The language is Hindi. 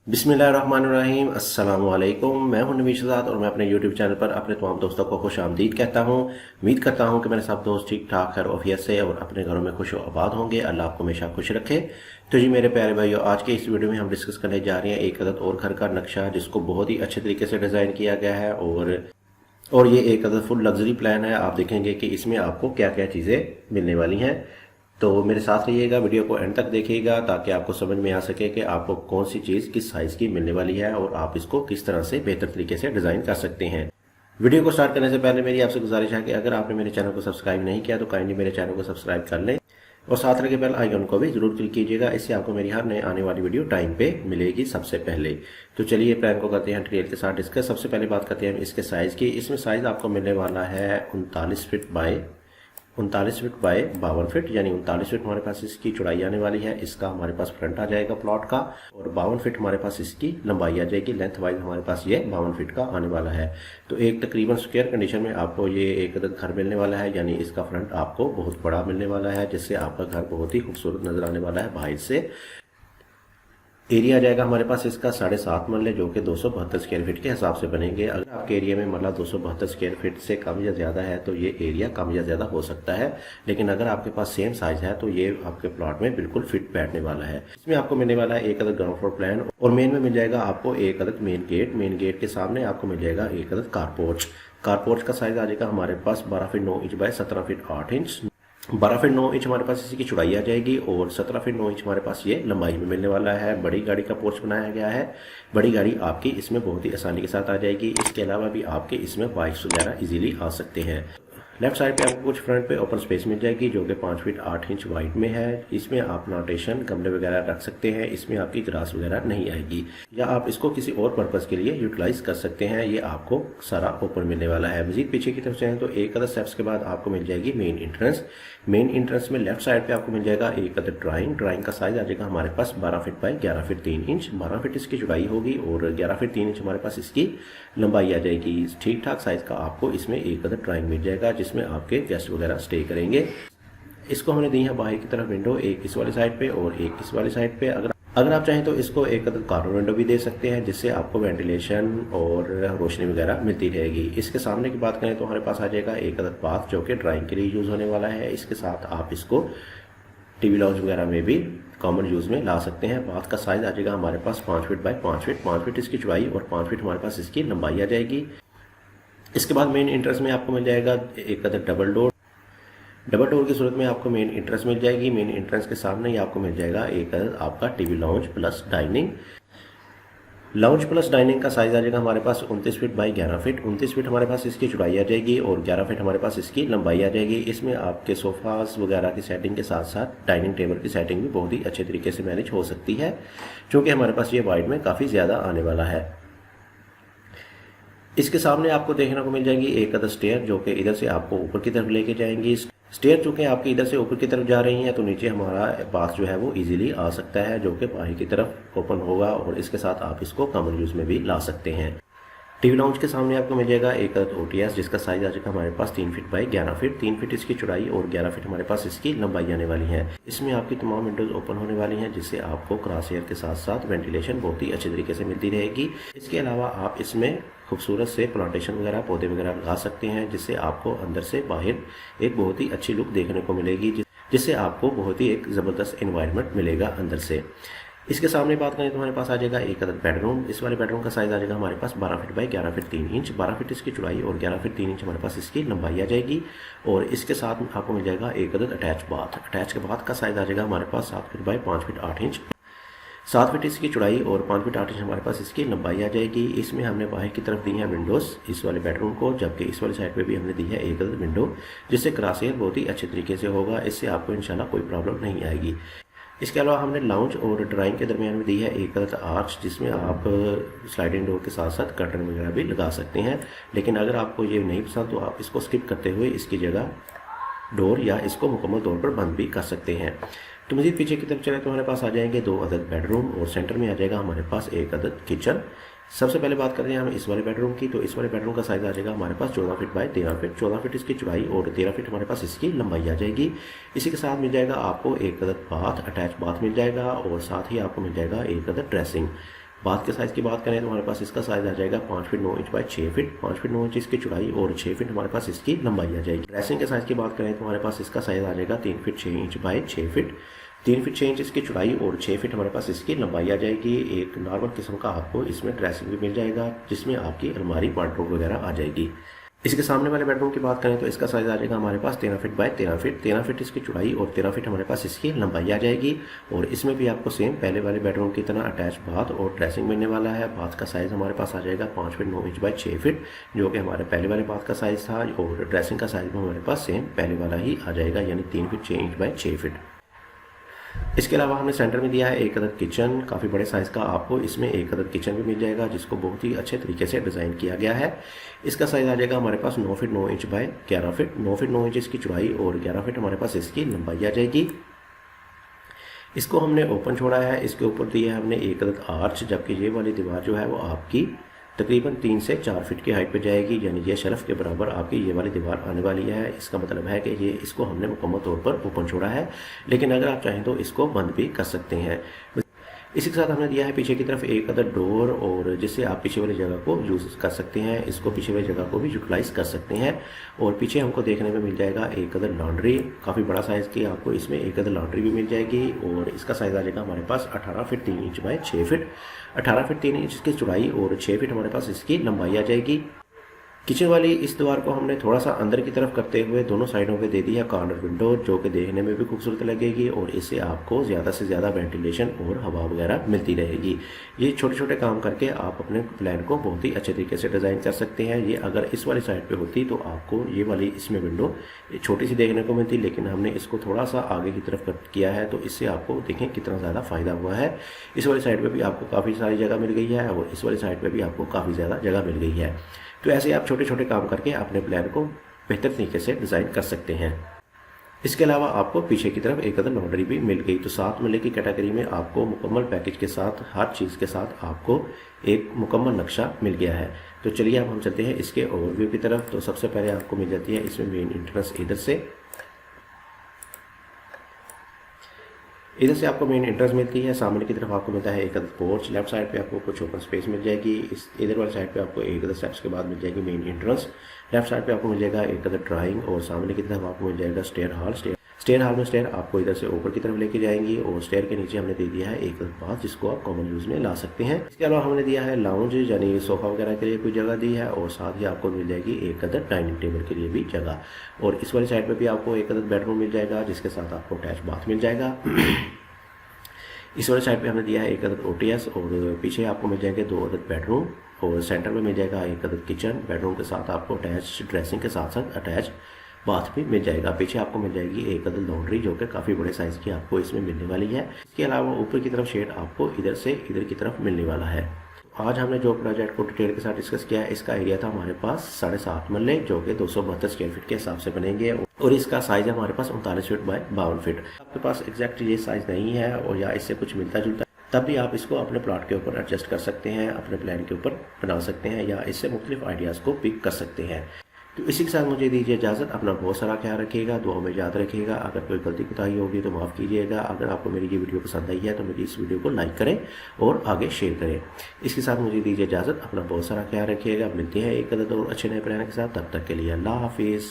बिस्मिल्लाहिर्रहमानिर्रहीम अस्सलाम वालेकुम। मैं हूं नबी शहजाद और मैं अपने यूट्यूब चैनल पर अपने तमाम दोस्तों को खुश आमदीद कहता हूं। उम्मीद करता हूं कि मेरे सब दोस्त ठीक ठाक खैर आफियत से और अपने घरों में खुश आबाद होंगे। अल्लाह आपको हमेशा खुश रखे। तो जी मेरे प्यारे भाइयों, आज के इस वीडियो में हम डिस्कस करने जा रहे हैं एक अदद और घर का नक्शा जिसको बहुत ही अच्छे तरीके से डिज़ाइन किया गया है और ये एक अदद फुल लग्जरी प्लान है। आप देखेंगे कि इसमें आपको क्या क्या चीज़ें मिलने वाली हैं। तो मेरे साथ रहिएगा, वीडियो को एंड तक देखिएगा ताकि आपको समझ में आ सके कि आपको कौन सी चीज़ किस साइज़ की मिलने वाली है और आप इसको किस तरह से बेहतर तरीके से डिज़ाइन कर सकते हैं। वीडियो को स्टार्ट करने से पहले मेरी आपसे गुजारिश है कि अगर आपने मेरे चैनल को सब्सक्राइब नहीं किया तो काइंडली मेरे चैनल को सब्सक्राइब कर लें और साथ लगे बेल आइकन को भी जरूर क्लिक कीजिएगा। इससे आपको मेरी हर नए आने वाली वीडियो टाइम पे मिलेगी सबसे पहले। तो चलिए प्लान को करते हैं डिटेल के साथ डिस्कस। सबसे पहले बात करते हैं इसके साइज़ की। इसमें साइज़ आपको मिलने वाला है 39 फीट बाय 52 फीट, यानी 39 फीट हमारे पास इसकी चौड़ाई आने वाली है। इसका हमारे पास फ्रंट आ जाएगा प्लॉट का और 52 फीट हमारे पास इसकी लंबाई आ जाएगी। लेंथ वाइज हमारे पास ये 52 फीट का आने वाला है। तो एक तकरीबन स्क्वायर कंडीशन में आपको ये एक अदद घर मिलने वाला है, यानी इसका फ्रंट आपको बहुत बड़ा मिलने वाला है जिससे आपका घर बहुत ही खूबसूरत नजर आने वाला है बाहर से। एरिया आ जाएगा हमारे पास इसका 7.5 मरले जो कि 272 स्क्वायर फीट के हिसाब से बनेंगे। अगर आपके एरिया में मरला 272 स्क्वायर फीट से कम या ज़्यादा है तो ये एरिया कम या ज़्यादा हो सकता है, लेकिन अगर आपके पास सेम साइज़ है तो ये आपके प्लॉट में बिल्कुल फिट बैठने वाला है। इसमें आपको मिलने वाला है एक अदद ग्राउंड फ्लोर प्लान और मेन में मिल जाएगा आपको एक अदद मेन गेट के सामने आपको मिल जाएगा एक अदद कारपोर्च का साइज़ आ जाएगा हमारे पास 12 feet 9 inch by 17 feet 8 inch. 12 feet 9 inch हमारे पास इसकी चौड़ाई आ जाएगी और 17 फीट 9 इंच हमारे पास ये लंबाई में मिलने वाला है। बड़ी गाड़ी का पोर्च बनाया गया है। बड़ी गाड़ी आपकी इसमें बहुत ही आसानी के साथ आ जाएगी। इसके अलावा भी आपके इसमें बाइक्स वगैरह इजीली आ सकते हैं। लेफ्ट साइड पे आपको कुछ फ्रंट पे ओपन स्पेस मिल जाएगी जो कि 5 फीट 8 इंच वाइड में है। इसमें आप प्लांटेशन गमले वगैरह रख सकते हैं। इसमें आपकी ग्रास वगैरह नहीं आएगी या आप इसको किसी और पर्पज़ के लिए यूटिलाइज कर सकते हैं। ये आपको सारा ओपन मिलने वाला है। मजीद पीछे की तरफ से तो एक अदर स्टेप्स के बाद आपको मिल जाएगी मेन एंट्रेंस में लेफ्ट साइड पे आपको मिल जाएगा एक अदर ड्राइंग का साइज आ जाएगा हमारे पास 12 feet by 11 feet 3 inch. 12 feet इसकी चौड़ाई होगी और 11 फीट 3 इंच हमारे पास इसकी लंबाई आ जाएगी। ठीक ठाक साइज का आपको इसमें एक अदर ड्राइंग मिल जाएगा जिसमें आपके गेस्ट वगैरह स्टे करेंगे। इसको हमने दी है बाहर की तरफ विंडो, एक इस वाली साइड पे और एक इस वाली साइड पे। अगर आप चाहें तो इसको एक अदद कॉर्नर विंडो भी दे सकते हैं जिससे आपको वेंटिलेशन और रोशनी वगैरह मिलती रहेगी। इसके सामने की बात करें तो हमारे पास आ जाएगा एक अदद बाथ जो कि ड्राइंग के लिए यूज़ होने वाला है। इसके साथ आप इसको टीवी लाउंज वगैरह में भी कॉमन यूज़ में ला सकते हैं। बाथ का साइज आ जाएगा हमारे पास 5 फीट बाय 5 फीट इसकी चौड़ाई और 5 फीट हमारे पास इसकी लंबाई आ जाएगी। इसके बाद मेन एंट्रेंस में आपको मिल जाएगा एक अदद डबल डोर की सूरत में आपको मेन एंट्रेंस मिल जाएगी। मेन एंट्रेंस के सामने ही आपको मिल जाएगा एक आपका टीवी लाउंज प्लस डाइनिंग का साइज आ जाएगा हमारे पास 29 फीट बाई 11 फीट। 29 फीट हमारे पास इसकी चौड़ाई आ जाएगी और 11 फीट हमारे पास इसकी लंबाई आ जाएगी। इसमें आपके सोफास वगैरह की सेटिंग के साथ साथ डाइनिंग टेबल की सेटिंग भी बहुत ही अच्छे तरीके से मैनेज हो सकती है क्योंकि हमारे पास ये वाइड में काफ़ी ज़्यादा आने वाला है। इसके सामने आपको देखने को मिल जाएगी एक अदर स्टेयर जो कि इधर से आपको ऊपर की तरफ लेके जाएंगी। स्टेयर चूँकि आपकी इधर से ऊपर की तरफ जा रही हैं तो नीचे हमारा बाथ जो है वो इजीली आ सकता है जो कि बाहर की तरफ ओपन होगा और इसके साथ आप इसको कॉमन यूज़ में भी ला सकते हैं। टीवी लाउंज के सामने आपको मिल जाएगा एक OTS जिसका साइज आ जाएगा हमारे पास 3 फीट बाई 11 फीट। 3 फीट इसकी चौड़ाई और 11 फीट हमारे पास इसकी लंबाई आने वाली है। इसमें आपकी तमाम विंडोज ओपन होने वाली हैं जिससे आपको क्रॉस एयर के साथ साथ वेंटिलेशन बहुत ही अच्छे तरीके से मिलती रहेगी। इसके अलावा आप इसमें खूबसूरत से प्लांटेशन वगैरह पौधे वगैरह लगा सकते हैं जिससे आपको अंदर से बाहर एक बहुत ही अच्छी लुक देखने को मिलेगी, जिससे आपको बहुत ही एक ज़बरदस्त एनवायरनमेंट मिलेगा अंदर से। इसके सामने बात करें तो हमारे पास आ जाएगा एक अदद बेडरूम। इस वाले बेडरूम का साइज आ जाएगा हमारे पास 12 feet by 11 feet 3 inch. 12 feet इसकी चौड़ाई और 11 फीट 3 इंच हमारे पास इसकी लंबाई आ जाएगी और इसके साथ आपको मिल जाएगा एक अदद अटैच के बाथ का साइज आ जाएगा हमारे पास 7 feet by 5 feet 8 inch. 7 feet इसकी चौड़ाई और 5 फीट 8 इंच हमारे पास इसकी लंबाई आ जाएगी। इसमें हमने बाहर की तरफ दी है विंडोज़ इस वाले बेडरूम को, जबकि इस वाली साइड पे भी हमने दी है एक अदद विंडो जिससे क्रॉस एयर बहुत ही अच्छे तरीके से होगा। इससे आपको इंशाल्लाह कोई प्रॉब्लम नहीं आएगी। इसके अलावा हमने लाउंज और ड्राइंग के दरमियान में दी है एक अदद आर्च जिसमें आप स्लाइडिंग डोर के साथ साथ कर्टन वगैरह भी लगा सकते हैं, लेकिन अगर आपको ये नहीं पसंद तो आप इसको स्किप करते हुए इसकी जगह डोर या इसको मुकम्मल तौर पर बंद भी कर सकते हैं। तो मज़ीद पीछे की तरफ चले तो हमारे पास आ जाएंगे 2 अदद बेडरूम और सेंटर में आ जाएगा हमारे पास एक अदद किचन। सबसे पहले बात करते हैं हम इस वाले बेडरूम की। तो इस वाले बेडरूम का साइज आ जाएगा हमारे पास 14 फीट बाय 13 फीट। 14 फीट इसकी चौड़ाई और 13 फीट हमारे पास इसकी लंबाई आ जाएगी। इसी के साथ मिल जाएगा आपको एक अदद बाथ, अटैच बाथ मिल जाएगा और साथ ही आपको मिल जाएगा एक अदद बाथ के साइज़ की बात करें तो हमारे पास इसका साइज़ आ जाएगा 5 feet 9 inch by 6 feet, 5 feet 9 inch इसकी चौड़ाई और 6 फीट हमारे पास इसकी लंबाई आ जाएगी। ड्रेसिंग के साइज़ की बात करें तो हमारे पास इसका साइज़ आ जाएगा 3 feet 6 inch by 6 feet, 3 feet 6 inch इसकी चौड़ाई और 6 फीट हमारे पास इसकी लंबाई आ जाएगी। एक नॉर्मल किस्म का आपको इसमें ड्रेसिंग भी मिल जाएगा, जिसमें आपकी अलमारी वार्डरोब वगैरह आ जाएगी। इसके सामने वाले बेडरूम की बात करें तो इसका साइज़ आ जाएगा हमारे पास 13 फीट बाय 13 फीट, 13 फीट इसकी चौड़ाई और 13 फीट हमारे पास इसकी लंबाई आ जाएगी। और इसमें भी आपको सेम पहले वाले बेडरूम की तरह अटैच बाथ और ड्रेसिंग मिलने वाला है। बाथ का साइज़ हमारे पास आ जाएगा 5 फीट 9 इंच बाय 6 फीट, जो कि हमारे पहले वाले बाथ का साइज़ था, और ड्रेसिंग का साइज़ भी हमारे पास सेम पहले वाला ही आ जाएगा, यानी 3 फीट 6 इंच बाय 6 फीट। इसके अलावा हमने सेंटर में दिया है एक अदद किचन, काफ़ी बड़े साइज़ का आपको इसमें एक अदद किचन भी मिल जाएगा, जिसको बहुत ही अच्छे तरीके से डिज़ाइन किया गया है। इसका साइज़ आ जाएगा हमारे पास 9 feet 9 inch by 11 feet, 9 feet 9 inch इसकी चौड़ाई और 11 फीट हमारे पास इसकी लंबाई आ जाएगी। इसको हमने ओपन छोड़ा है, इसके ऊपर दिया है हमने एक अदद आर्च, जबकि ये वाली दीवार जो है वो आपकी तकरीबन 3 से 4 फीट की हाइट पे जाएगी, यानी ये शेल्फ के बराबर आपकी ये वाली दीवार आने वाली है। इसका मतलब है कि ये इसको हमने मुकम्मल तौर पर ओपन छोड़ा है, लेकिन अगर आप चाहें तो इसको बंद भी कर सकते हैं। इसी के साथ हमने दिया है पीछे की तरफ एक अदर डोर, और जिससे आप पीछे वाली जगह को यूज़ कर सकते हैं, इसको पीछे वाली जगह को भी यूटिलाइज कर सकते हैं। और पीछे हमको देखने में मिल जाएगा एक अदर लॉन्ड्री, काफ़ी बड़ा साइज़ की आपको इसमें एक अदर लॉन्ड्री भी मिल जाएगी। और इसका साइज़ आ जाएगा हमारे पास 18 feet 3 inch by 6 feet, 18 feet 3 inch की चौड़ाई और 6 फीट हमारे पास इसकी लंबाई आ जाएगी। किचन वाली इस दीवार को हमने थोड़ा सा अंदर की तरफ करते हुए दोनों साइडों पे दे दी है कॉर्नर विंडो, जो कि देखने में भी खूबसूरत लगेगी और इससे आपको ज़्यादा से ज़्यादा वेंटिलेशन और हवा वगैरह मिलती रहेगी। ये छोटे छोटे काम करके आप अपने प्लान को बहुत ही अच्छे तरीके से डिज़ाइन कर सकते हैं। ये अगर इस वाली साइड पे होती तो आपको ये वाली इसमें विंडो छोटी सी देखने को मिलती, लेकिन हमने इसको थोड़ा सा आगे की तरफ कट किया है, तो इससे आपको देखें कितना ज़्यादा फ़ायदा हुआ है। इस वाली साइड पर भी आपको काफ़ी सारी जगह मिल गई है और इस वाली साइड पर भी आपको काफ़ी ज़्यादा जगह मिल गई है। तो ऐसे आप छोटे छोटे काम करके अपने प्लान को बेहतर तरीके से डिज़ाइन कर सकते हैं। इसके अलावा आपको पीछे की तरफ एक अदर लॉन्ड्री भी मिल गई। तो 7 मरले की कैटेगरी में आपको मुकम्मल पैकेज के साथ, हर चीज़ के साथ आपको एक मुकम्मल नक्शा मिल गया है। तो चलिए अब हम चलते हैं इसके ओवरव्यू की तरफ। तो सबसे पहले आपको मिल जाती है इसमें मेन एंट्रेंस, इधर से आपको मेन एंट्रेंस मिलती है। सामने की तरफ आपको मिलता है एक अदर पोर्च, लेफ्ट साइड पे आपको कुछ ओपन स्पेस मिल जाएगी। इस इधर वाली साइड पे आपको एक अदर स्टेप्स के बाद मिल जाएगी मेन एंट्रेंस। लेफ्ट साइड पे आपको मिल जाएगा एक अदर ड्राइंग, और सामने की तरफ आपको मिल जाएगा स्टेयर हॉल। स्टेयर हॉल में स्टेयर आपको इधर से ऊपर की तरफ लेके जाएंगी, और स्टेयर के नीचे हमने दे दिया है एक बाथ, जिसको आप कॉमन यूज़ में ला सकते हैं। इसके अलावा हमने दिया है लाउंज, यानी सोफा वगैरह के लिए कोई जगह दी है, और साथ ही आपको मिल जाएगी एक अदर डाइनिंग टेबल के लिए भी जगह। और इस वाली साइड पर भी आपको एक अदर बेडरूम मिल जाएगा, जिसके साथ आपको अटैच बाथ मिल जाएगा। इस वाले साइड पे हमने दिया है एक अदद ओटीएस, और पीछे आपको मिल जाएंगे 2 अदद बेडरूम, और सेंटर में मिल जाएगा एक अदद किचन। बेडरूम के साथ आपको अटैच ड्रेसिंग के साथ साथ अटैच बाथ भी मिल जाएगा। पीछे आपको मिल जाएगी एक अदद लॉन्ड्री, जो कि काफ़ी बड़े साइज़ की आपको इसमें मिलने वाली है। इसके अलावा ऊपर की तरफ शेड आपको इधर से इधर की तरफ मिलने वाला है। आज हमने जो प्रोजेक्ट को डिटेल के साथ डिस्कस किया है, इसका एरिया था हमारे पास 7.5 मरले, जो कि 272 स्क्वायर फीट के हिसाब से बनेंगे, और इसका साइज़ है हमारे पास 39 फीट बाय 52 फीट। आपके पास एग्जैक्ट ये साइज़ नहीं है और या इससे कुछ मिलता जुलता, तब भी आप इसको अपने प्लॉट के ऊपर एडजस्ट कर सकते हैं, अपने प्लान के ऊपर बना सकते हैं, या इससे मुख्तलिफ आइडियाज़ को पिक कर सकते हैं। तो इसी के साथ मुझे दीजिए इजाज़त। अपना बहुत सारा ख्याल रखिएगा, दुआ में याद रखिएगा। अगर कोई गलती कोताही होगी तो माफ़ कीजिएगा। अगर आपको मेरी ये वीडियो पसंद आई है तो मेरी इस वीडियो को लाइक करें और आगे शेयर करें। इसके साथ मुझे दीजिए इजाज़त। अपना बहुत सारा ख्याल रखिएगा। मिलते हैं एक अदद और अच्छे नए प्लान के साथ। तब तक के लिए अल्लाह हाफिज़।